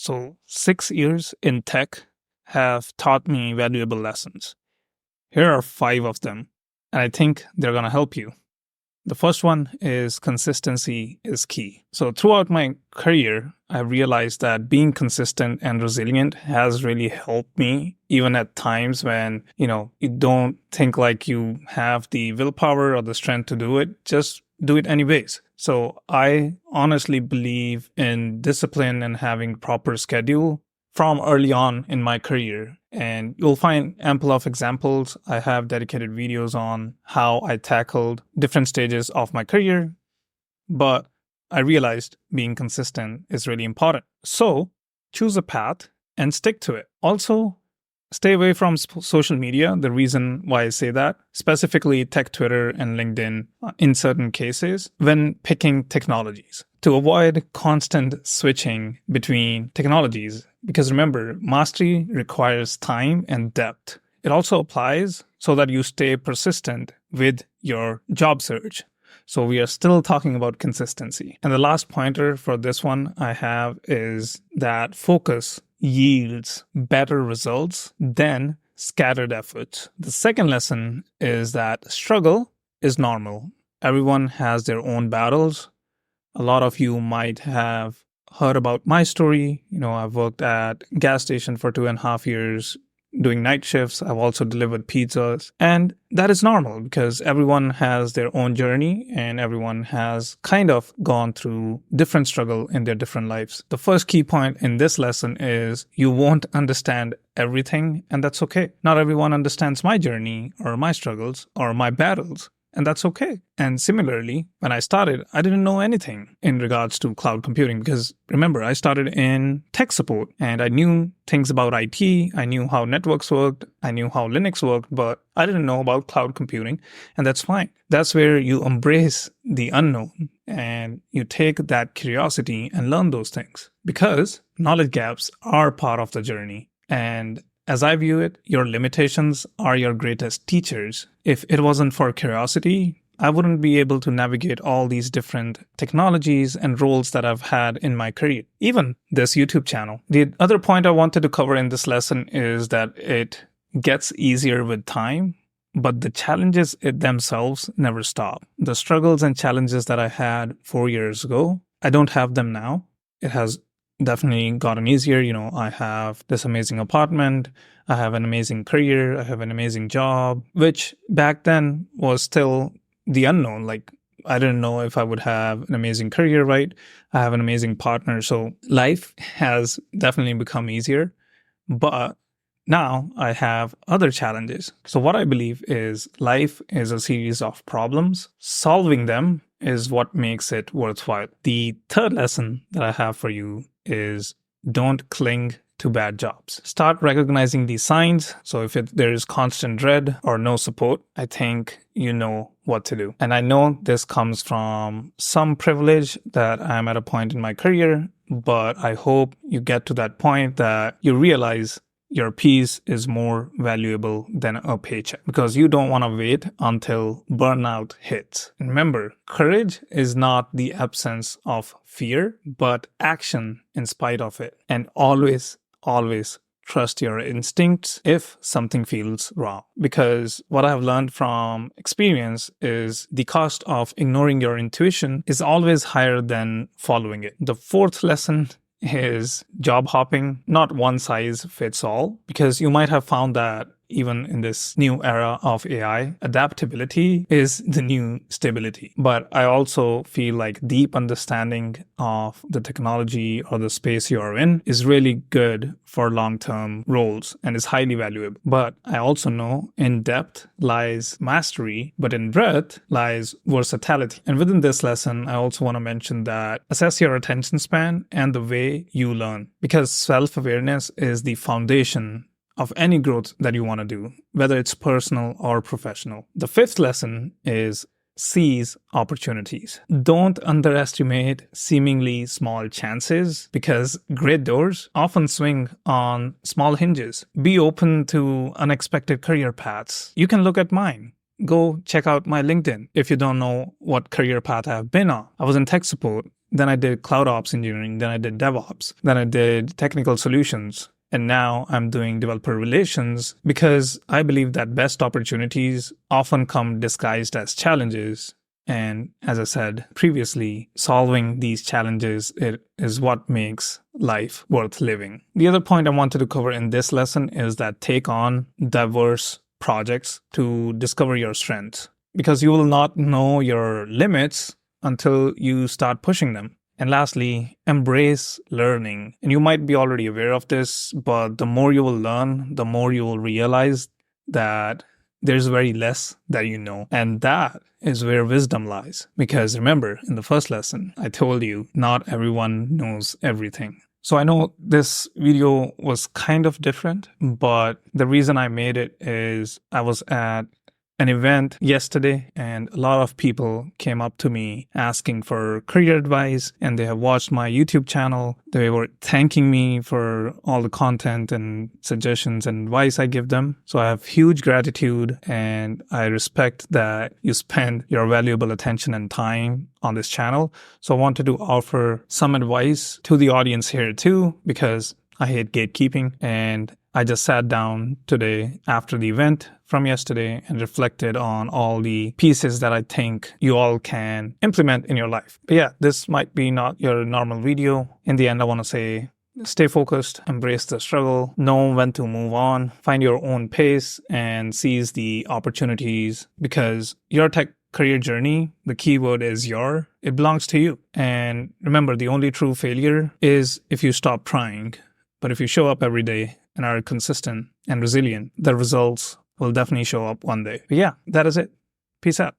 So 6 years in tech have taught me valuable lessons. Here are 5 of them, and I think they're going to help you. The first one is consistency is key. So throughout my career, I realized that being consistent and resilient has really helped me, even at times when, you don't think like you have the willpower or the strength to do it. Just do it anyways. So I honestly believe in discipline and having proper schedule from early on in my career. And you'll find ample of examples. I have dedicated videos on how I tackled different stages of my career, but I realized being consistent is really important. So choose a path and stick to it. Also, stay away from social media. The reason why I say that, specifically tech Twitter and LinkedIn in certain cases, when picking technologies, to avoid constant switching between technologies. Because remember, mastery requires time and depth. It also applies so that you stay persistent with your job search. So we are still talking about consistency. And the last pointer for this one I have is that focus yields better results than scattered efforts. The second lesson is that struggle is normal. Everyone has their own battles. A lot of you might have heard about my story. I've worked at a gas station for 2.5 years doing night shifts. I've also delivered pizzas. And that is normal because everyone has their own journey and everyone has kind of gone through different struggle in their different lives. The first key point in this lesson is you won't understand everything, and that's okay. Not everyone understands my journey or my struggles or my battles. And that's okay. And similarly, when I started, I didn't know anything in regards to cloud computing because remember, I started in tech support and I knew things about IT. I knew how networks worked. I knew how Linux worked, but I didn't know about cloud computing. And that's fine. That's where you embrace the unknown and you take that curiosity and learn those things because knowledge gaps are part of the journey. And as I view it, your limitations are your greatest teachers. If it wasn't for curiosity, I wouldn't be able to navigate all these different technologies and roles that I've had in my career, even this YouTube channel. The other point I wanted to cover in this lesson is that it gets easier with time, but the challenges themselves never stop. The struggles and challenges that I had 4 years ago, I don't have them now. It has definitely gotten easier. I have this amazing apartment. I have an amazing career. I have an amazing job, which back then was still the unknown. Like, I didn't know if I would have an amazing career, right? I have an amazing partner. So life has definitely become easier, but now I have other challenges. So what I believe is life is a series of problems. Solving them is what makes it worthwhile. The third lesson that I have for you is don't cling to bad jobs. Start recognizing these signs. So if there is constant dread or no support, I think you know what to do. And I know this comes from some privilege that I'm at a point in my career, but I hope you get to that point that you realize your peace is more valuable than a paycheck because you don't want to wait until burnout hits. And remember, courage is not the absence of fear, but action in spite of it. And always trust your instincts if something feels wrong. Because what I've learned from experience is the cost of ignoring your intuition is always higher than following it. The fourth lesson is job hopping, not one size fits all, because you might have found that even in this new era of AI, adaptability is the new stability. But I also feel like deep understanding of the technology or the space you are in is really good for long-term roles and is highly valuable. But I also know in depth lies mastery, but in breadth lies versatility. And within this lesson, I also want to mention that assess your attention span and the way you learn, because self-awareness is the foundation of any growth that you want to do, whether it's personal or professional. The fifth lesson is seize opportunities. Don't underestimate seemingly small chances because great doors often swing on small hinges. Be open to unexpected career paths. You can look at mine. Go check out my LinkedIn if you don't know what career path I've been on. I was in tech support. Then I did cloud ops engineering. Then I did DevOps. Then I did technical solutions. And now I'm doing developer relations because I believe that best opportunities often come disguised as challenges. And as I said previously, solving these challenges is what makes life worth living. The other point I wanted to cover in this lesson is that take on diverse projects to discover your strengths, because you will not know your limits until you start pushing them. And lastly, embrace learning. And you might be already aware of this, but the more you will learn, the more you will realize that there's very less that you know. And that is where wisdom lies. Because remember, in the first lesson, I told you not everyone knows everything. So I know this video was kind of different, but the reason I made it is I was at an event yesterday and a lot of people came up to me asking for career advice, and they have watched my YouTube channel. They were thanking me for all the content and suggestions and advice I give them. So I have huge gratitude, and I respect that you spend your valuable attention and time on this channel. So I wanted to offer some advice to the audience here too, because I hate gatekeeping, and I just sat down today after the event from yesterday and reflected on all the pieces that I think you all can implement in your life. But yeah, this might be not your normal video. In the end, I want to say, stay focused, embrace the struggle, know when to move on, find your own pace, and seize the opportunities, because your tech career journey, the keyword is it belongs to you. And remember, the only true failure is if you stop trying. But if you show up every day and are consistent and resilient, the results will definitely show up one day. But yeah, that is it. Peace out.